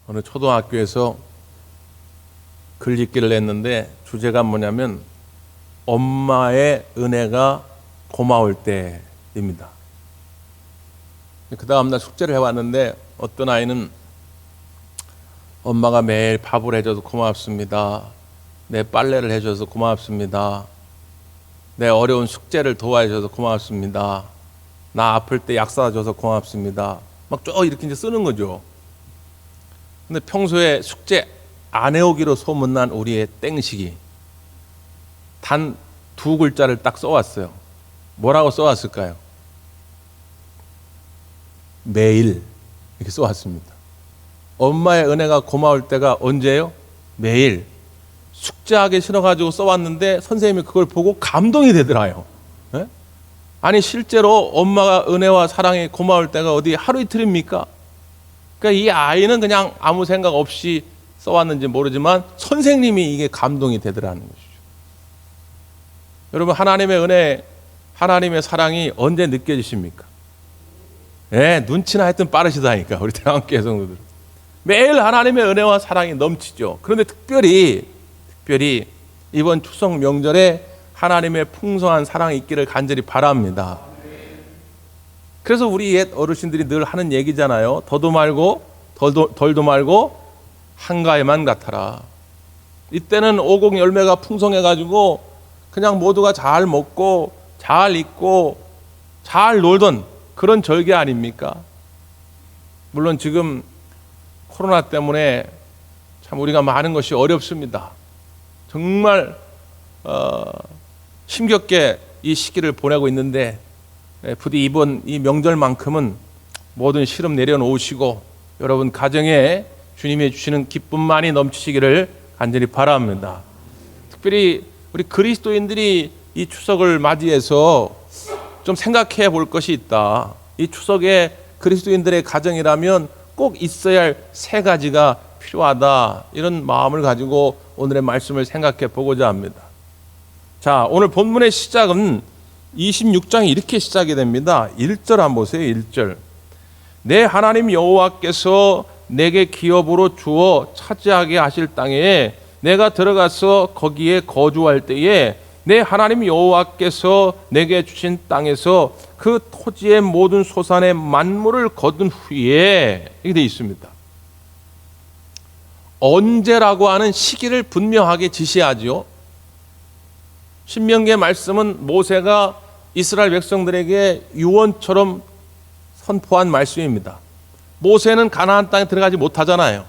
어느 초등학교에서 글짓기를 했는데 주제가 뭐냐면 엄마의 은혜가 고마울 때입니다. 그 다음날 숙제를 해왔는데 어떤 아이는 엄마가 매일 밥을 해줘서 고맙습니다. 내 빨래를 해줘서 고맙습니다. 내 어려운 숙제를 도와줘서 고맙습니다. 나 아플 때 약 사줘서 고맙습니다. 막 쭉 이렇게 이제 쓰는 거죠. 근데 평소에 숙제 안 해오기로 소문난 우리의 땡식이 단 2글자를 딱 써왔어요. 뭐라고 써왔을까요? 매일 이렇게 써왔습니다. 엄마의 은혜가 고마울 때가 언제예요? 매일. 숙제하기 싫어가지고 써왔는데 선생님이 그걸 보고 감동이 되더라요. 네? 아니 실제로 엄마가 은혜와 사랑이 고마울 때가 어디 하루 이틀입니까? 그러니까 이 아이는 그냥 아무 생각 없이 써왔는지 모르지만 선생님이 이게 감동이 되더라는 것이죠. 여러분, 하나님의 은혜, 하나님의 사랑이 언제 느껴지십니까? 네, 눈치나 하여튼 빠르시다니까 우리 대한교회 성도들. 매일 하나님의 은혜와 사랑이 넘치죠. 그런데 특별히 이번 추석 명절에 하나님의 풍성한 사랑이 있기를 간절히 바랍니다. 그래서 우리 옛 어르신들이 늘 하는 얘기잖아요. 더도 말고 덜도 말고 한가해만 같아라. 이때는 오곡 열매가 풍성해가지고 그냥 모두가 잘 먹고 잘 입고 잘 놀던 그런 절기 아닙니까? 물론 지금 코로나 때문에 참 우리가 많은 것이 어렵습니다. 정말 힘겹게 이 시기를 보내고 있는데 부디 이번 이 명절만큼은 모든 시름 내려놓으시고 여러분 가정에 주님이 주시는 기쁨만이 넘치시기를 간절히 바랍니다. 특별히 우리 그리스도인들이 이 추석을 맞이해서 좀 생각해 볼 것이 있다. 이 추석에 그리스도인들의 가정이라면 꼭 있어야 할 3가지가 필요하다. 이런 마음을 가지고 오늘의 말씀을 생각해 보고자 합니다. 자, 오늘 본문의 시작은 26장이 이렇게 시작이 됩니다. 1절 한번 보세요. 1절. 내 하나님 여호와께서 내게 기업으로 주어 차지하게 하실 땅에 내가 들어가서 거기에 거주할 때에 내 하나님 여호와께서 내게 주신 땅에서 그 토지의 모든 소산의 만물을 거둔 후에 이렇게 되어 있습니다. 언제라고 하는 시기를 분명하게 지시하죠. 신명기의 말씀은 모세가 이스라엘 백성들에게 유언처럼 선포한 말씀입니다. 모세는 가나안 땅에 들어가지 못하잖아요.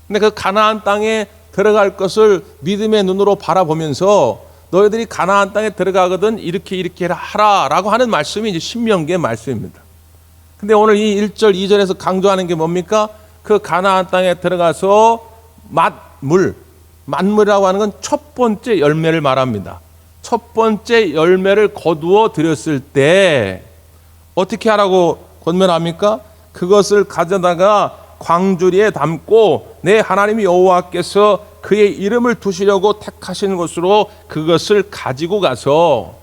근데 그 가나안 땅에 들어갈 것을 믿음의 눈으로 바라보면서 너희들이 가나안 땅에 들어가거든 이렇게 하라라고 하는 말씀이 이제 신명기의 말씀입니다. 근데 오늘 이 1절, 2절에서 강조하는 게 뭡니까? 그 가나안 땅에 들어가서 만물이라고 하는 건 첫 번째 열매를 말합니다. 첫 번째 열매를 거두어 드렸을 때 어떻게 하라고 권면합니까? 그것을 가져다가 광주리에 담고 내 하나님 여호와께서 그의 이름을 두시려고 택하신 것으로 그것을 가지고 가서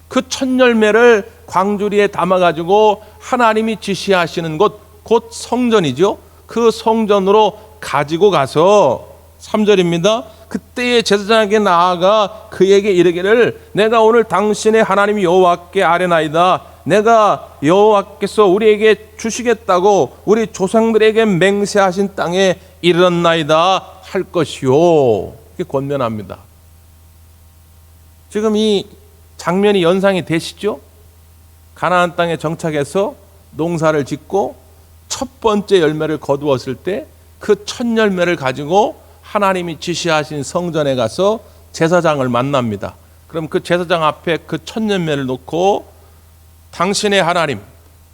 그 첫 열매를 광주리에 담아가지고 하나님이 지시하시는 곳, 곧 성전이죠. 그 성전으로 가지고 가서 3절입니다. 그때의 제사장에게 나아가 그에게 이르기를 내가 오늘 당신의 하나님 여호와께 아뢰나이다. 내가 여호와께서 우리에게 주시겠다고 우리 조상들에게 맹세하신 땅에 이르렀나이다 할 것이요. 이렇게 권면합니다. 지금 이 장면이 연상이 되시죠? 가나안 땅에 정착해서 농사를 짓고 첫 번째 열매를 거두었을 때 그 첫 열매를 가지고 하나님이 지시하신 성전에 가서 제사장을 만납니다. 그럼 그 제사장 앞에 그 첫 열매를 놓고 당신의 하나님,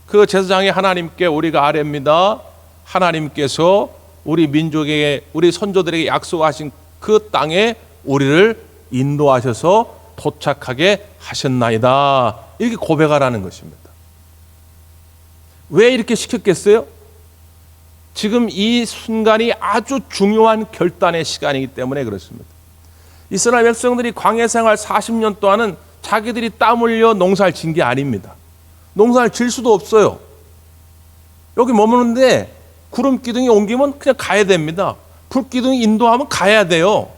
그 제사장의 하나님께 우리가 아뢰입니다. 하나님께서 우리 민족에게, 우리 선조들에게 약속하신 그 땅에 우리를 인도하셔서 도착하게 하셨나이다. 이렇게 고백하라는 것입니다. 왜 이렇게 시켰겠어요? 지금 이 순간이 아주 중요한 결단의 시간이기 때문에 그렇습니다. 이스라엘 백성들이 광야 생활 40년 동안은 자기들이 땀 흘려 농사를 진 게 아닙니다. 농사를 질 수도 없어요. 여기 머무는데 구름 기둥이 옮기면 그냥 가야 됩니다. 불 기둥이 인도하면 가야 돼요.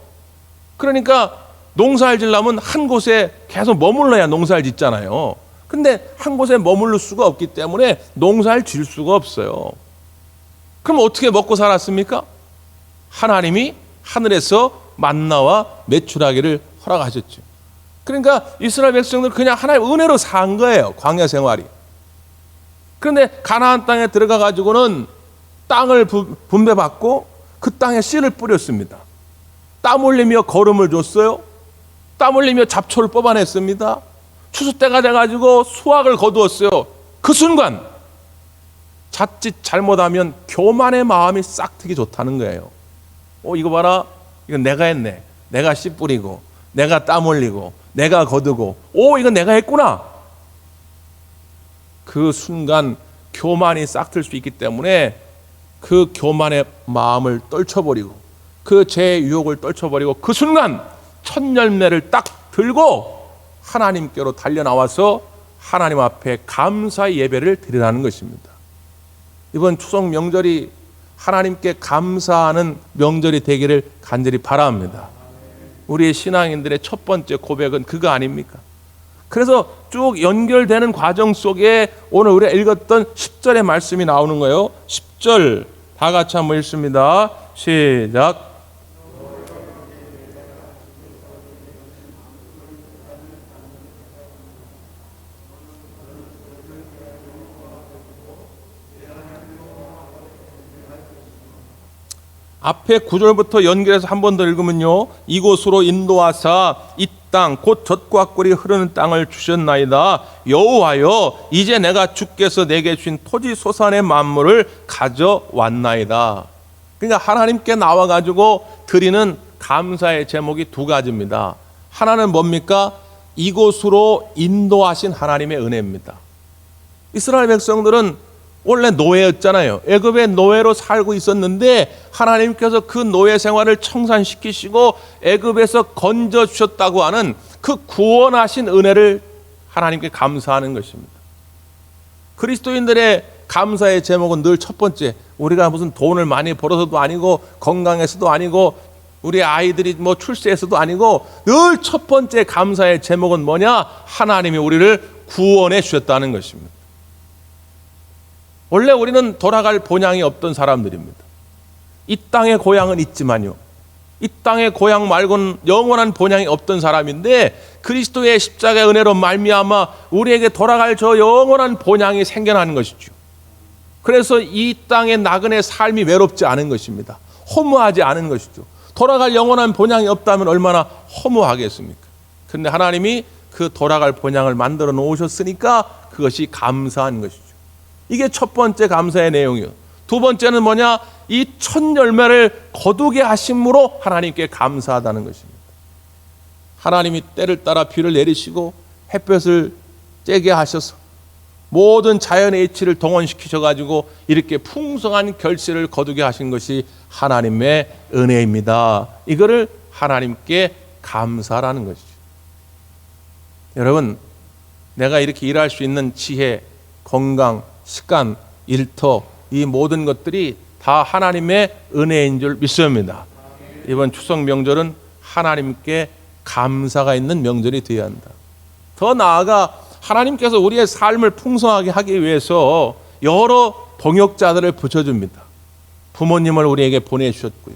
그러니까 농사를 지려면 한 곳에 계속 머물러야 농사를 짓잖아요. 근데 한 곳에 머물러 수가 없기 때문에 농사를 질 수가 없어요. 그럼 어떻게 먹고 살았습니까? 하나님이 하늘에서 만나와 메추라기를 허락하셨죠. 그러니까 이스라엘 백성들 그냥 하나님의 은혜로 산 거예요. 광야 생활이. 그런데 가나안 땅에 들어가 가지고는 땅을 분배받고 그 땅에 씨를 뿌렸습니다. 땀 흘리며 거름을 줬어요. 땀 흘리며 잡초를 뽑아냈습니다. 추수 때가 돼가지고 수확을 거두었어요. 그 순간 자칫 잘못하면 교만의 마음이 싹트기 좋다는 거예요. 이거 봐라, 이거 내가 했네. 내가 씨 뿌리고 내가 땀 흘리고 내가 거두고 이거 내가 했구나. 그 순간 교만이 싹틀 수 있기 때문에 그 교만의 마음을 떨쳐버리고 그 죄의 유혹을 떨쳐버리고 그 순간 첫 열매를 딱 들고 하나님께로 달려나와서 하나님 앞에 감사의 예배를 드리라는 것입니다. 이번 추석 명절이 하나님께 감사하는 명절이 되기를 간절히 바랍니다. 우리의 신앙인들의 첫 번째 고백은 그거 아닙니까? 그래서 쭉 연결되는 과정 속에 오늘 우리가 읽었던 10절의 말씀이 나오는 거예요. 10절 다 같이 한번 읽습니다. 시작. 앞에 9절부터 연결해서 한 번 더 읽으면요. 이곳으로 인도하사 이 땅 곧 젖과 꿀이 흐르는 땅을 주셨나이다. 여호와여, 이제 내가 주께서 내게 주신 토지 소산의 만물을 가져왔나이다. 그러니까 하나님께 나와가지고 드리는 감사의 제목이 두 가지입니다. 하나는 뭡니까? 이곳으로 인도하신 하나님의 은혜입니다. 이스라엘 백성들은 원래 노예였잖아요. 애굽의 노예로 살고 있었는데 하나님께서 그 노예 생활을 청산시키시고 애굽에서 건져 주셨다고 하는 그 구원하신 은혜를 하나님께 감사하는 것입니다. 그리스도인들의 감사의 제목은 늘 첫 번째, 우리가 무슨 돈을 많이 벌어서도 아니고 건강해서도 아니고 우리 아이들이 뭐 출세해서도 아니고 늘 첫 번째 감사의 제목은 뭐냐? 하나님이 우리를 구원해 주셨다는 것입니다. 원래 우리는 돌아갈 본향이 없던 사람들입니다. 이 땅의 고향은 있지만요, 이 땅의 고향 말고는 영원한 본향이 없던 사람인데 그리스도의 십자가의 은혜로 말미암아 우리에게 돌아갈 저 영원한 본향이 생겨나는 것이죠. 그래서 이 땅의 나그네 삶이 외롭지 않은 것입니다. 허무하지 않은 것이죠. 돌아갈 영원한 본향이 없다면 얼마나 허무하겠습니까? 그런데 하나님이 그 돌아갈 본향을 만들어 놓으셨으니까 그것이 감사한 것이죠. 이게 첫 번째 감사의 내용이요. 두 번째는 뭐냐? 이 첫 열매를 거두게 하심으로 하나님께 감사하다는 것입니다. 하나님이 때를 따라 비를 내리시고 햇볕을 쬐게 하셔서 모든 자연의 이치를 동원시키셔가지고 이렇게 풍성한 결실을 거두게 하신 것이 하나님의 은혜입니다. 이거를 하나님께 감사라는 것이죠. 여러분, 내가 이렇게 일할 수 있는 지혜, 건강, 시간, 일터, 이 모든 것들이 다 하나님의 은혜인 줄 믿습니다. 이번 추석 명절은 하나님께 감사가 있는 명절이 되어야 한다. 더 나아가 하나님께서 우리의 삶을 풍성하게 하기 위해서 여러 동역자들을 붙여줍니다. 부모님을 우리에게 보내주셨고요,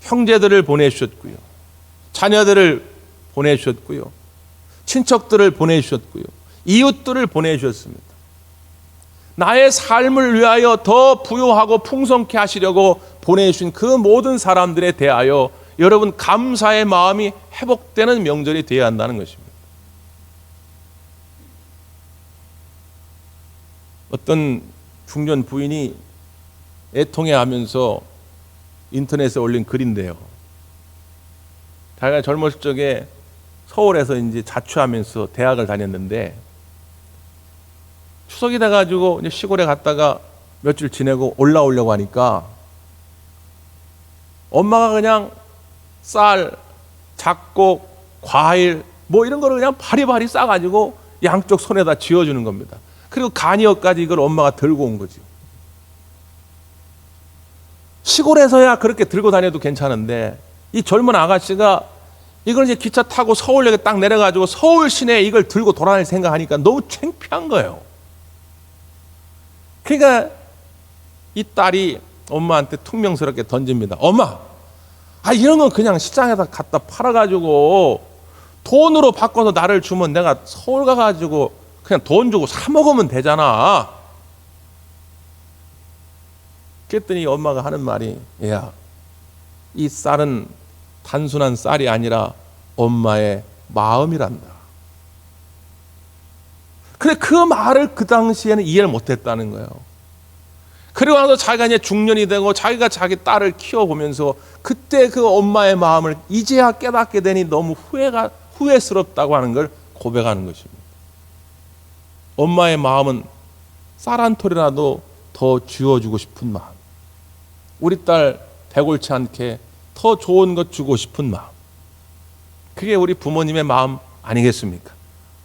형제들을 보내주셨고요, 자녀들을 보내주셨고요, 친척들을 보내주셨고요, 이웃들을 보내주셨습니다. 나의 삶을 위하여 더 부유하고 풍성케 하시려고 보내주신 그 모든 사람들에 대하여 여러분 감사의 마음이 회복되는 명절이 되어야 한다는 것입니다. 어떤 중년 부인이 애통해하면서 인터넷에 올린 글인데요. 자기가 젊었을 적에 서울에서 이제 자취하면서 대학을 다녔는데 추석이 돼가지고 이제 시골에 갔다가 며칠 지내고 올라오려고 하니까 엄마가 그냥 쌀, 잡곡, 과일 뭐 이런 거를 그냥 바리바리 싸가지고 양쪽 손에다 쥐어주는 겁니다. 그리고 간이어까지 이걸 엄마가 들고 온 거죠. 시골에서야 그렇게 들고 다녀도 괜찮은데 이 젊은 아가씨가 이걸 이제 기차 타고 서울역에 딱 내려가지고 서울 시내에 이걸 들고 돌아다닐 생각하니까 너무 창피한 거예요. 그러니까 이 딸이 엄마한테 퉁명스럽게 던집니다. 엄마, 이런 건 그냥 시장에다 갖다 팔아가지고 돈으로 바꿔서 나를 주면 내가 서울 가가지고 그냥 돈 주고 사 먹으면 되잖아. 그랬더니 엄마가 하는 말이, 야, 이 쌀은 단순한 쌀이 아니라 엄마의 마음이란다. 근데 그 말을 그 당시에는 이해를 못했다는 거예요. 그리고 나서 자기가 이제 중년이 되고 자기가 자기 딸을 키워보면서 그때 그 엄마의 마음을 이제야 깨닫게 되니 너무 후회스럽다고 하는 걸 고백하는 것입니다. 엄마의 마음은 쌀 한 톨이라도 더 쥐어주고 싶은 마음, 우리 딸 배골치 않게 더 좋은 것 주고 싶은 마음, 그게 우리 부모님의 마음 아니겠습니까?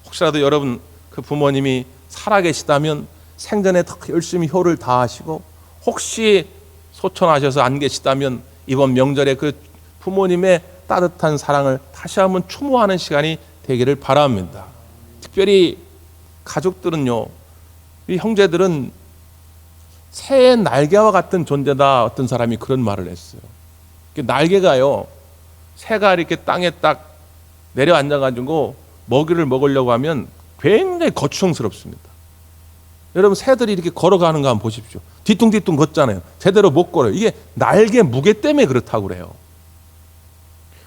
혹시라도 여러분 그 부모님이 살아계시다면 생전에 더 열심히 효를 다하시고 혹시 소천하셔서 안 계시다면 이번 명절에 그 부모님의 따뜻한 사랑을 다시 한번 추모하는 시간이 되기를 바랍니다. 특별히 가족들은요, 이 형제들은 새의 날개와 같은 존재다. 어떤 사람이 그런 말을 했어요. 날개가요, 새가 이렇게 땅에 딱 내려앉아가지고 먹이를 먹으려고 하면 굉장히 거추장스럽습니다. 여러분 새들이 이렇게 걸어가는 거 한번 보십시오. 뒤뚱뒤뚱 걷잖아요. 제대로 못 걸어요. 이게 날개 무게 때문에 그렇다고 그래요.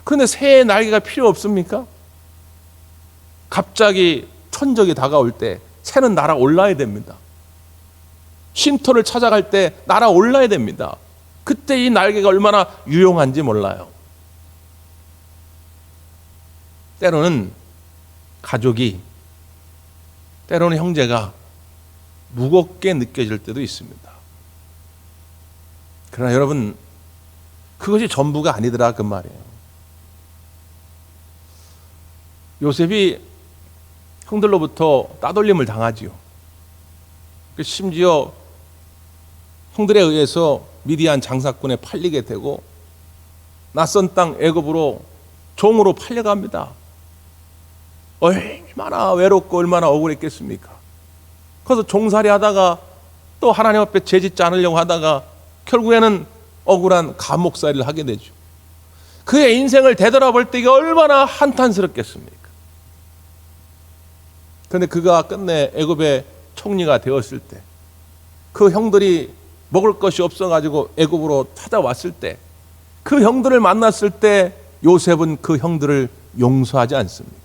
그런데 새의 날개가 필요 없습니까? 갑자기 천적이 다가올 때 새는 날아올라야 됩니다. 쉼터를 찾아갈 때 날아올라야 됩니다. 그때 이 날개가 얼마나 유용한지 몰라요. 때로는 가족이, 때로는 형제가 무겁게 느껴질 때도 있습니다. 그러나 여러분, 그것이 전부가 아니더라 그 말이에요. 요셉이 형들로부터 따돌림을 당하지요. 심지어 형들에 의해서 미디안 장사꾼에 팔리게 되고 낯선 땅 애굽으로 종으로 팔려갑니다. 얼마나 외롭고 얼마나 억울했겠습니까? 그래서 종살이 하다가 또 하나님 앞에 죄짓지 않으려고 하다가 결국에는 억울한 감옥살이를 하게 되죠. 그의 인생을 되돌아볼 때 이게 얼마나 한탄스럽겠습니까? 그런데 그가 끝내 애굽의 총리가 되었을 때, 그 형들이 먹을 것이 없어가지고 애굽으로 찾아왔을 때, 그 형들을 만났을 때 요셉은 그 형들을 용서하지 않습니까?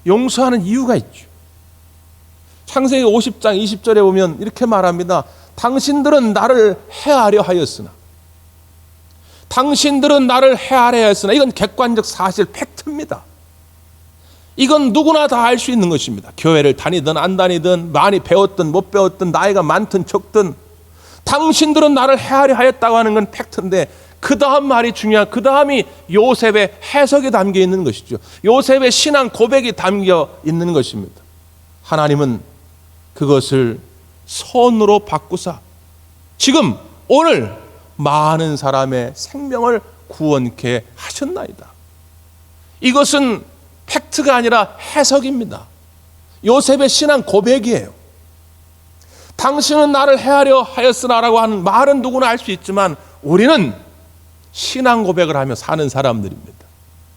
용서하는 이유가 있죠. 창세기 50장 20절에 보면 이렇게 말합니다. 당신들은 나를 해하려 하였으나, 당신들은 나를 해하려 하였으나, 이건 객관적 사실 팩트입니다. 이건 누구나 다 알 수 있는 것입니다. 교회를 다니든 안 다니든 많이 배웠든 못 배웠든 나이가 많든 적든 당신들은 나를 해하려 하였다고 하는 건 팩트인데, 그 다음 말이 중요한, 그 다음이 요셉의 해석이 담겨 있는 것이죠. 요셉의 신앙 고백이 담겨 있는 것입니다. 하나님은 그것을 선으로 바꾸사 지금 오늘 많은 사람의 생명을 구원케 하셨나이다. 이것은 팩트가 아니라 해석입니다. 요셉의 신앙 고백이에요. 당신은 나를 해하려 하였으나라고 하는 말은 누구나 알 수 있지만 우리는 신앙 고백을 하며 사는 사람들입니다.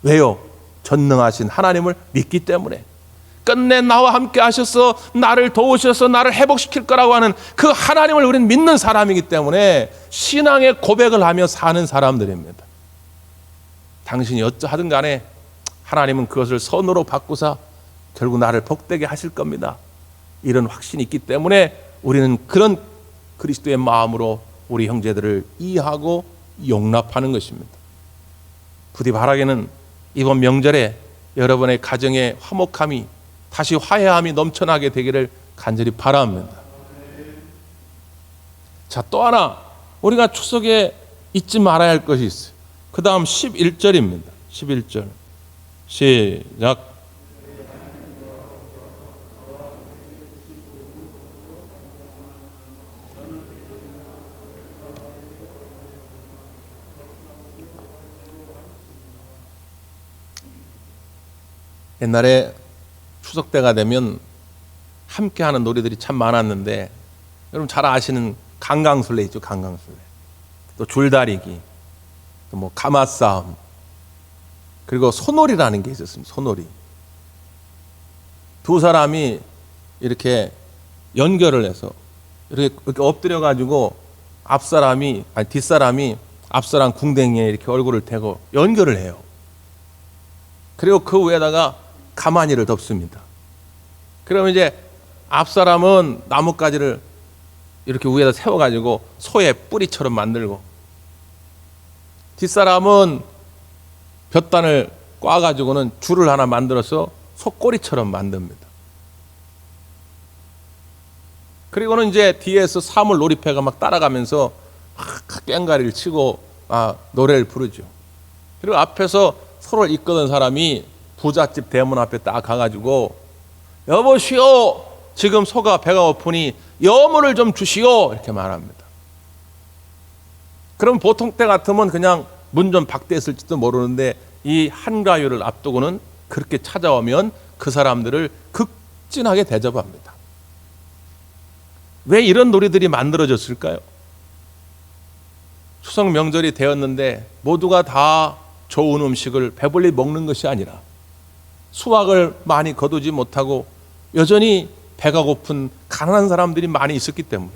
왜요? 전능하신 하나님을 믿기 때문에. 끝내 나와 함께 하셔서 나를 도우셔서 나를 회복시킬 거라고 하는 그 하나님을 우리는 믿는 사람이기 때문에 신앙의 고백을 하며 사는 사람들입니다. 당신이 어쩌하든 간에 하나님은 그것을 선으로 바꾸사 결국 나를 복되게 하실 겁니다. 이런 확신이 있기 때문에 우리는 그런 그리스도의 마음으로 우리 형제들을 이해하고 용납하는 것입니다. 부디 바라기는 이번 명절에 여러분의 가정의 화목함이, 다시 화해함이 넘쳐나게 되기를 간절히 바랍니다. 자, 또 하나 우리가 추석에 잊지 말아야 할 것이 있어요. 그 다음 11절입니다. 11절 시작. 옛날에 추석 때가 되면 함께 하는 놀이들이 참 많았는데, 여러분 잘 아시는 강강술래 있죠, 강강술래. 또 줄다리기, 또 뭐 가마싸움, 그리고 소놀이라는 게 있었습니다. 소놀이. 두 사람이 이렇게 연결을 해서 이렇게 엎드려 가지고 뒷사람이 앞사람 궁뎅이에 이렇게 얼굴을 대고 연결을 해요. 그리고 그 위에다가 가마니를 덮습니다. 그러면 이제 앞사람은 나뭇가지를 이렇게 위에다 세워가지고 소의 뿌리처럼 만들고, 뒷사람은 볕단을 꽈가지고는 줄을 하나 만들어서 소꼬리처럼 만듭니다. 그리고는 이제 뒤에서 사물 놀이패가 막 따라가면서 막 꽹가리를 치고 노래를 부르죠. 그리고 앞에서 소를 이끄던 사람이 부잣집 대문 앞에 딱 가가지고, 여보시오, 지금 소가 배가 고프니 여물을 좀 주시오, 이렇게 말합니다. 그럼 보통 때 같으면 그냥 문 좀 박대했을지도 모르는데, 이 한가위를 앞두고는 그렇게 찾아오면 그 사람들을 극진하게 대접합니다. 왜 이런 놀이들이 만들어졌을까요? 추석 명절이 되었는데 모두가 다 좋은 음식을 배불리 먹는 것이 아니라, 수확을 많이 거두지 못하고 여전히 배가 고픈 가난한 사람들이 많이 있었기 때문에,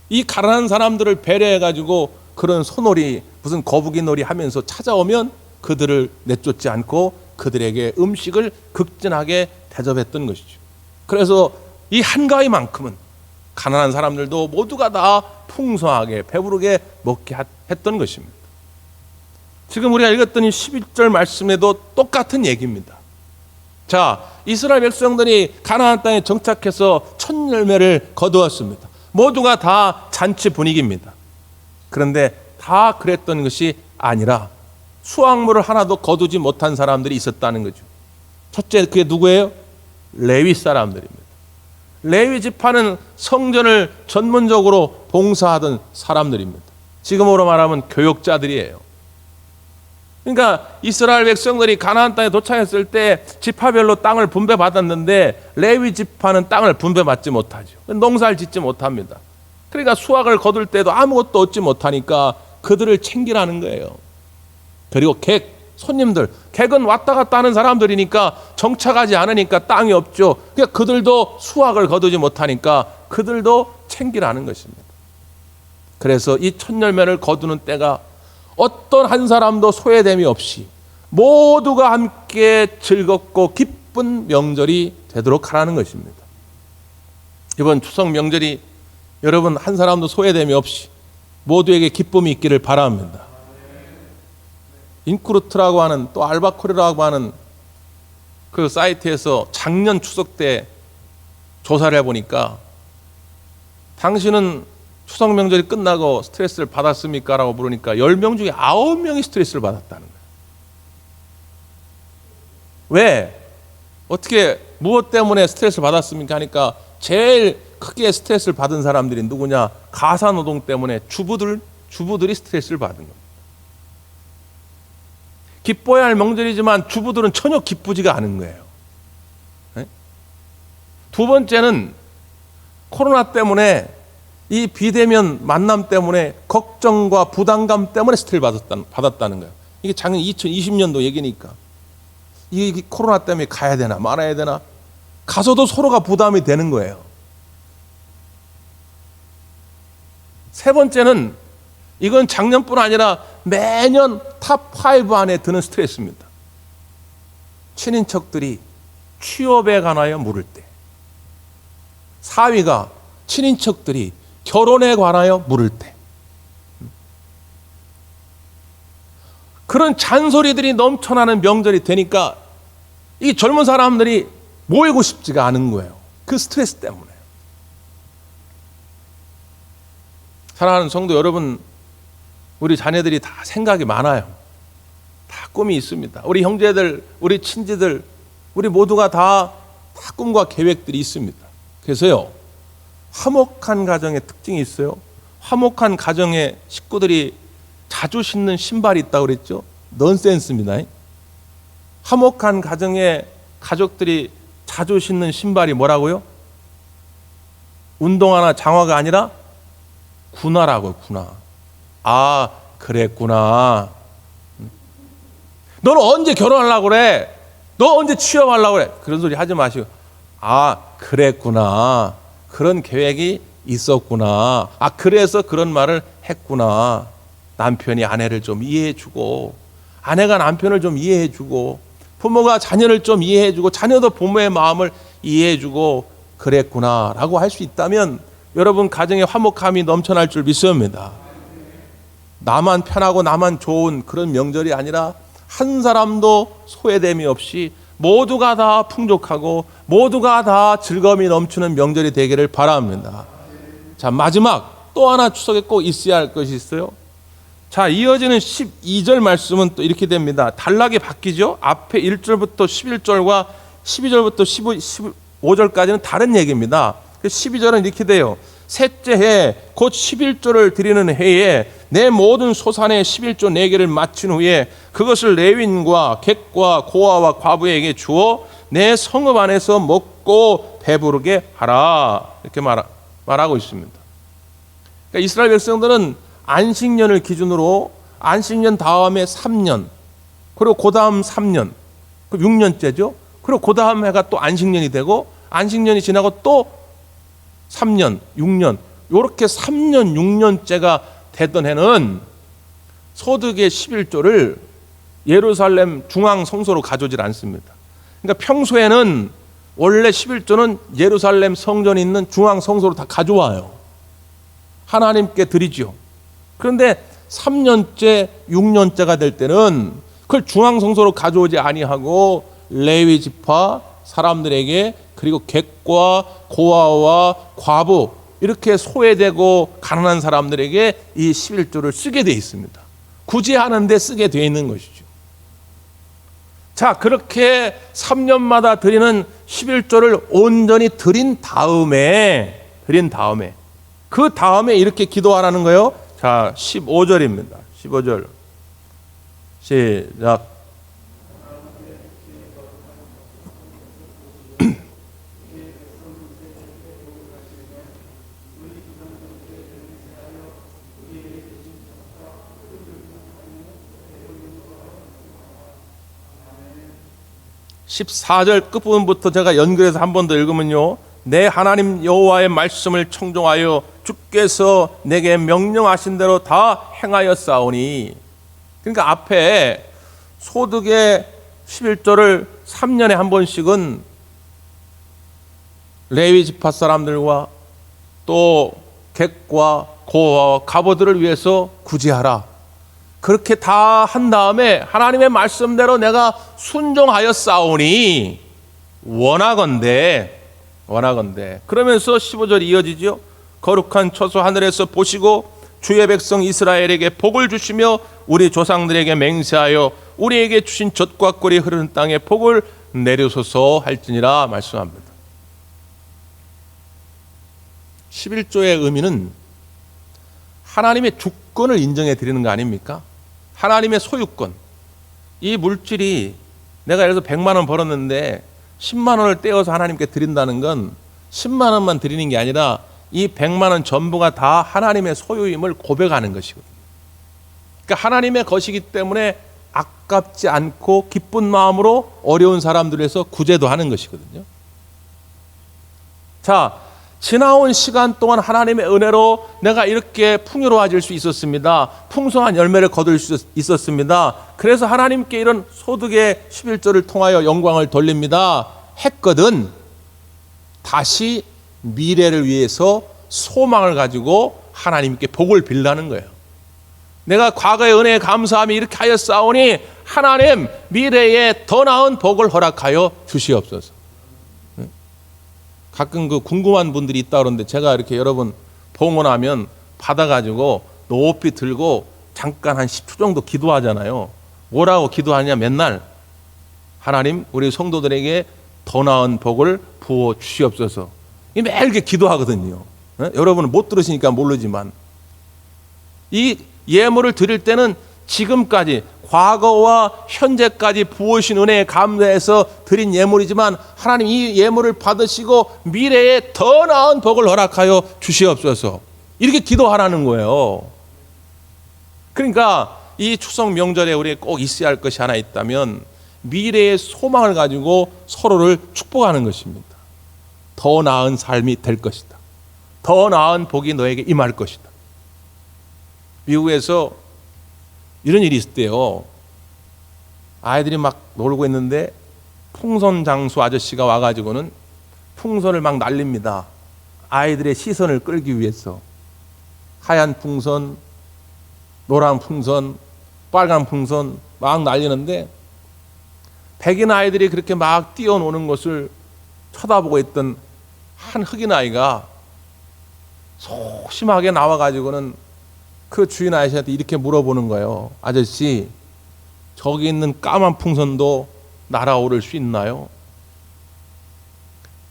이 가난한 사람들을 배려해가지고 그런 소놀이, 무슨 거북이 놀이 하면서 찾아오면 그들을 내쫓지 않고 그들에게 음식을 극진하게 대접했던 것이죠. 그래서 이 한가위만큼은 가난한 사람들도 모두가 다 풍성하게 배부르게 먹게 했던 것입니다. 지금 우리가 읽었던 이 11절 말씀에도 똑같은 얘기입니다. 자, 이스라엘 백성들이 가나안 땅에 정착해서 첫 열매를 거두었습니다. 모두가 다 잔치 분위기입니다. 그런데 다 그랬던 것이 아니라 수확물을 하나도 거두지 못한 사람들이 있었다는 거죠. 첫째, 그게 누구예요? 레위 사람들입니다. 레위 지파는 성전을 전문적으로 봉사하던 사람들입니다. 지금으로 말하면 교역자들이에요. 그러니까 이스라엘 백성들이 가나안 땅에 도착했을 때 지파별로 땅을 분배받았는데, 레위 지파는 땅을 분배받지 못하죠. 농사를 짓지 못합니다. 그러니까 수확을 거둘 때도 아무것도 얻지 못하니까 그들을 챙기라는 거예요. 그리고 손님들, 객은 왔다 갔다 하는 사람들이니까 정착하지 않으니까 땅이 없죠. 그러니까 그들도 수확을 거두지 못하니까 그들도 챙기라는 것입니다. 그래서 이 첫 열매를 거두는 때가 어떤 한 사람도 소외됨이 없이 모두가 함께 즐겁고 기쁜 명절이 되도록 하라는 것입니다. 이번 추석 명절이 여러분 한 사람도 소외됨이 없이 모두에게 기쁨이 있기를 바랍니다. 인크루트라고 하는, 또 알바코리라고 하는 그 사이트에서 작년 추석 때 조사를 해보니까, 당신은 추석 명절이 끝나고 스트레스를 받았습니까? 라고 물으니까 10명 중에 9명이 스트레스를 받았다는 거예요. 왜? 어떻게, 무엇 때문에 스트레스를 받았습니까? 하니까 제일 크게 스트레스를 받은 사람들이 누구냐? 가사노동 때문에 주부들이 스트레스를 받은 겁니다. 기뻐야 할 명절이지만 주부들은 전혀 기쁘지가 않은 거예요. 네? 두 번째는 코로나 때문에, 이 비대면 만남 때문에 걱정과 부담감 때문에 스트레스를 받았다는 거예요. 이게 작년 2020년도 얘기니까, 이게 코로나 때문에 가야 되나 말아야 되나, 가서도 서로가 부담이 되는 거예요. 세 번째는, 이건 작년뿐 아니라 매년 탑5 안에 드는 스트레스입니다. 친인척들이 취업에 관하여 물을 때, 4위가 친인척들이 결혼에 관하여 물을 때, 그런 잔소리들이 넘쳐나는 명절이 되니까 이 젊은 사람들이 모이고 싶지가 않은 거예요. 그 스트레스 때문에. 사랑하는 성도 여러분, 우리 자녀들이 다 생각이 많아요. 다 꿈이 있습니다. 우리 형제들, 우리 친지들, 우리 모두가 다 꿈과 계획들이 있습니다. 그래서요, 화목한 가정의 특징이 있어요. 화목한 가정의 식구들이 자주 신는 신발이 있다고 그랬죠. 넌센스입니다. 화목한 가정의 가족들이 자주 신는 신발이 뭐라고요? 운동화나 장화가 아니라 군화라고요. 군화. 아, 그랬구나. 너는 언제 결혼하려고 그래? 너 언제 취업하려고 그래? 그런 소리 하지 마시고, 아, 그랬구나. 그런 계획이 있었구나. 아, 그래서 그런 말을 했구나. 남편이 아내를 좀 이해해주고, 아내가 남편을 좀 이해해주고, 부모가 자녀를 좀 이해해주고, 자녀도 부모의 마음을 이해해주고, 그랬구나 라고 할 수 있다면 여러분 가정에 화목함이 넘쳐날 줄 믿습니다. 나만 편하고 나만 좋은 그런 명절이 아니라 한 사람도 소외됨이 없이 모두가 다 풍족하고 모두가 다 즐거움이 넘치는 명절이 되기를 바랍니다. 자, 마지막 또 하나 추석에 꼭 있어야 할 것이 있어요. 자, 이어지는 12절 말씀은 또 이렇게 됩니다. 단락이 바뀌죠. 앞에 1절부터 11절과 12절부터 15절까지는 다른 얘기입니다. 12절은 이렇게 돼요. 셋째 해 곧 11조를 드리는 해에 내 모든 소산의 11조 4개를 마친 후에 그것을 레위인과 객과 고아와 과부에게 주어 내 성읍 안에서 먹고 배부르게 하라. 이렇게 말하고 있습니다. 그러니까 이스라엘 백성들은 안식년을 기준으로 안식년 다음에 3년, 그리고 그 다음 3년, 그 6년째죠. 그리고 그 다음 해가 또 안식년이 되고 안식년이 지나고 또 3년, 6년, 이렇게 3년, 6년째가 되던 해는 소득의 11조를 예루살렘 중앙 성소로 가져오질 않습니다. 그러니까 평소에는 원래 11조는 예루살렘 성전이 있는 중앙 성소로 다 가져와요. 하나님께 드리죠. 그런데 3년째, 6년째가 될 때는 그걸 중앙 성소로 가져오지 아니하고 레위 지파 사람들에게, 그리고 객과 고아와 과부, 이렇게 소외되고 가난한 사람들에게 이 11조를 쓰게 되어 있습니다. 굳이 하는데 쓰게 되어 있는 것이죠. 자, 그렇게 3년마다 드리는 11조를 온전히 드린 다음에 그 다음에 이렇게 기도하라는 거예요. 자, 15절입니다. 15절 시작. 14절 끝부분부터 제가 연결해서 한 번 더 읽으면요. 내 하나님 여호와의 말씀을 청종하여 주께서 내게 명령하신 대로 다 행하였사오니. 그러니까 앞에 소득의 11조를 3년에 한 번씩은 레위 지파 사람들과 또 객과 고아와 과부들을 위해서 구제하라. 그렇게 다 한 다음에 하나님의 말씀대로 내가 순종하였사오니 원하건대 그러면서 15절이 이어지죠. 거룩한 처소 하늘에서 보시고 주의 백성 이스라엘에게 복을 주시며 우리 조상들에게 맹세하여 우리에게 주신 젖과 꿀이 흐르는 땅에 복을 내려소서 할지니라 말씀합니다. 11조의 의미는 하나님의 주권을 인정해 드리는 거 아닙니까? 하나님의 소유권. 이 물질이 내가 예를 들어서 100만 원 벌었는데 10만 원을 떼어서 하나님께 드린다는 건 10만 원만 드리는 게 아니라 이 100만 원 전부가 다 하나님의 소유임을 고백하는 것이거든요. 그러니까 하나님의 것이기 때문에 아깝지 않고 기쁜 마음으로 어려운 사람들을 위해서 구제도 하는 것이거든요. 자, 지나온 시간 동안 하나님의 은혜로 내가 이렇게 풍요로워질 수 있었습니다. 풍성한 열매를 거둘 수 있었습니다. 그래서 하나님께 이런 소득의 11조를 통하여 영광을 돌립니다 했거든. 다시 미래를 위해서 소망을 가지고 하나님께 복을 빌라는 거예요. 내가 과거의 은혜에 감사함이 이렇게 하였사오니 하나님 미래에 더 나은 복을 허락하여 주시옵소서. 가끔 그 궁금한 분들이 있다 그러는데 제가 이렇게 여러분 봉헌하면 받아가지고 높이 들고 잠깐 한 10초 정도 기도하잖아요. 뭐라고 기도하냐? 맨날 하나님 우리 성도들에게 더 나은 복을 부어 주시옵소서. 매일 이렇게 기도하거든요. 여러분은 못 들으시니까 모르지만 이 예물을 드릴 때는 지금까지 과거와 현재까지 부으신 은혜에 감사해서 드린 예물이지만 하나님 이 예물을 받으시고 미래에 더 나은 복을 허락하여 주시옵소서. 이렇게 기도하라는 거예요. 그러니까 이 추석 명절에 우리 꼭 있어야 할 것이 하나 있다면 미래의 소망을 가지고 서로를 축복하는 것입니다. 더 나은 삶이 될 것이다. 더 나은 복이 너에게 임할 것이다. 미국에서 이런 일이 있었대요. 아이들이 막 놀고 있는데 풍선 장수 아저씨가 와가지고는 풍선을 막 날립니다. 아이들의 시선을 끌기 위해서. 하얀 풍선, 노란 풍선, 빨간 풍선 막 날리는데 백인 아이들이 그렇게 막 뛰어노는 것을 쳐다보고 있던 한 흑인 아이가 소심하게 나와가지고는 그 주인 아저씨한테 이렇게 물어보는 거예요. 아저씨, 저기 있는 까만 풍선도 날아오를 수 있나요?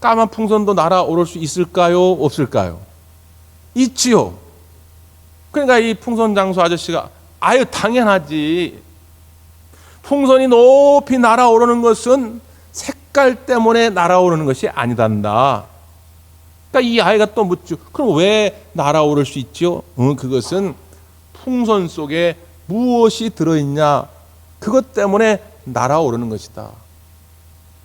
까만 풍선도 날아오를 수 있을까요? 없을까요? 있지요. 그러니까 이 풍선 장수 아저씨가 아유 당연하지. 풍선이 높이 날아오르는 것은 색깔 때문에 날아오르는 것이 아니단다. 그러니까 이 아이가 또 묻죠. 그럼 왜 날아오를 수 있죠? 그것은 풍선 속에 무엇이 들어있냐, 그것 때문에 날아오르는 것이다.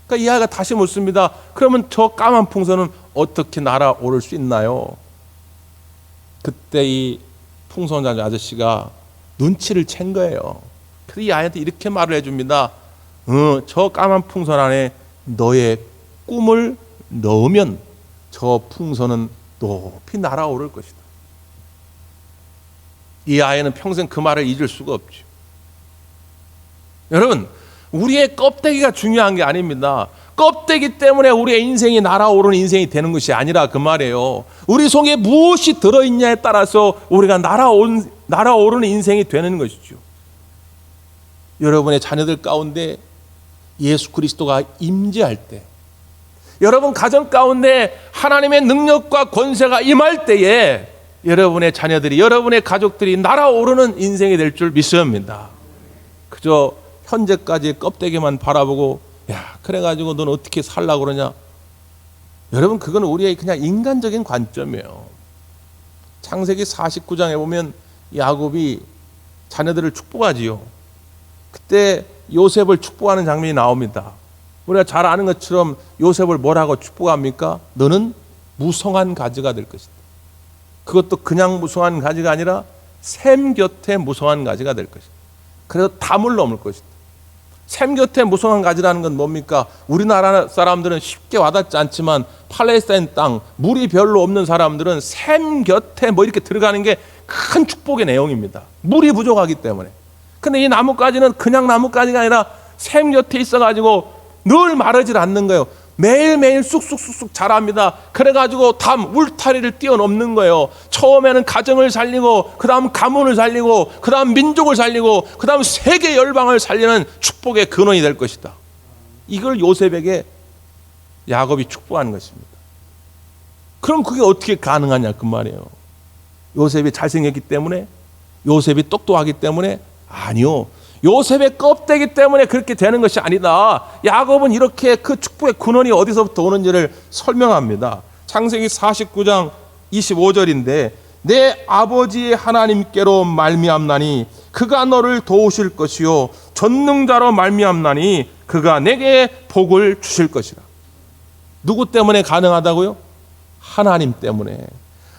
그러니까 이 아이가 다시 묻습니다. 그러면 저 까만 풍선은 어떻게 날아오를 수 있나요? 그때 이 풍선 장수 아저씨가 눈치를 챈 거예요. 그래서 이 아이한테 이렇게 말을 해줍니다. 저 까만 풍선 안에 너의 꿈을 넣으면 저 풍선은 높이 날아오를 것이다. 이 아이는 평생 그 말을 잊을 수가 없죠. 여러분, 우리의 껍데기가 중요한 게 아닙니다. 껍데기 때문에 우리의 인생이 날아오르는 인생이 되는 것이 아니라 그 말이에요. 우리 속에 무엇이 들어있냐에 따라서 우리가 날아오르는 인생이 되는 것이죠. 여러분의 자녀들 가운데 예수 그리스도가 임재할 때, 여러분 가정 가운데 하나님의 능력과 권세가 임할 때에 여러분의 자녀들이, 여러분의 가족들이 날아오르는 인생이 될 줄 믿습니다. 그저 현재까지 껍데기만 바라보고 야 그래가지고 넌 어떻게 살라고 그러냐. 여러분 그건 우리의 그냥 인간적인 관점이에요. 창세기 49장에 보면 야곱이 자녀들을 축복하지요. 그때 요셉을 축복하는 장면이 나옵니다. 우리가 잘 아는 것처럼 요셉을 뭐라고 축복합니까? 너는 무성한 가지가 될 것이다. 그것도 그냥 무성한 가지가 아니라 샘 곁에 무성한 가지가 될 것이다. 그래서 담을 넘을 것이다. 샘 곁에 무성한 가지라는 건 뭡니까? 우리나라 사람들은 쉽게 와닿지 않지만 팔레스타인 땅, 물이 별로 없는 사람들은 샘 곁에 뭐 이렇게 들어가는 게 큰 축복의 내용입니다. 물이 부족하기 때문에. 근데 이 나뭇가지는 그냥 나뭇가지가 아니라 샘 곁에 있어가지고 늘 마르질 않는 거예요. 매일매일 쑥쑥쑥쑥 자랍니다. 그래가지고 울타리를 뛰어넘는 거예요. 처음에는 가정을 살리고, 그 다음 가문을 살리고, 그 다음 민족을 살리고, 그 다음 세계 열방을 살리는 축복의 근원이 될 것이다. 이걸 요셉에게 야곱이 축복하는 것입니다. 그럼 그게 어떻게 가능하냐 그 말이에요. 요셉이 잘생겼기 때문에? 요셉이 똑똑하기 때문에? 아니요. 요셉의 껍데기 때문에 그렇게 되는 것이 아니다. 야곱은 이렇게 그 축복의 근원이 어디서부터 오는지를 설명합니다. 창세기 49장 25절인데 내 아버지의 하나님께로 말미암나니 그가 너를 도우실 것이요 전능자로 말미암나니 그가 내게 복을 주실 것이라. 누구 때문에 가능하다고요? 하나님 때문에.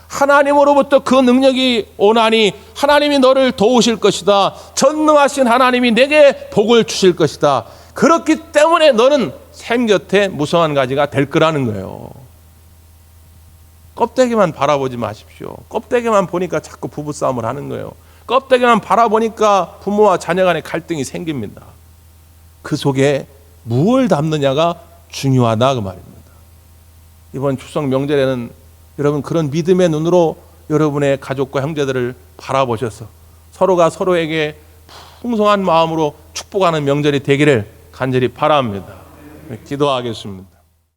하나님으로부터 그 능력이 오나니 하나님이 너를 도우실 것이다. 전능하신 하나님이 내게 복을 주실 것이다. 그렇기 때문에 너는 샘 곁에 무성한 가지가 될 거라는 거예요. 껍데기만 바라보지 마십시오. 껍데기만 보니까 자꾸 부부싸움을 하는 거예요. 껍데기만 바라보니까 부모와 자녀 간의 갈등이 생깁니다. 그 속에 무엇을 담느냐가 중요하다 그 말입니다. 이번 추석 명절에는 여러분 그런 믿음의 눈으로 여러분의 가족과 형제들을 바라보셔서 서로가 서로에게 풍성한 마음으로 축복하는 명절이 되기를 간절히 바랍니다. 기도하겠습니다.